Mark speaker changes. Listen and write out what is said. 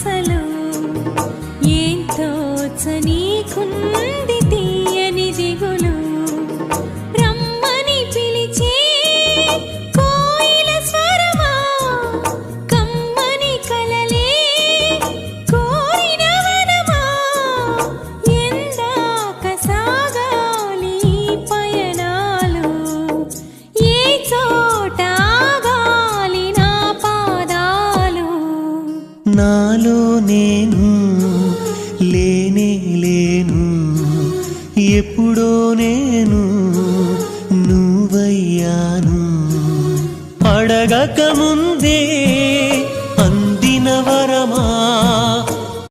Speaker 1: ఆశలు ఏం తోచనీకుంది తీయని దిగులు రమ్మని పిలిచే కోయిల స్వరమా కమ్మని కలలే కోరిన వనమా ఎందాక సాగాలి పయనాలు ఏ చోట ఆగాలి నా పాదాలు
Speaker 2: నాలో నేను లేనే లేను ఎప్పుడో నేను నువ్వయ్యాను అడగక ముందు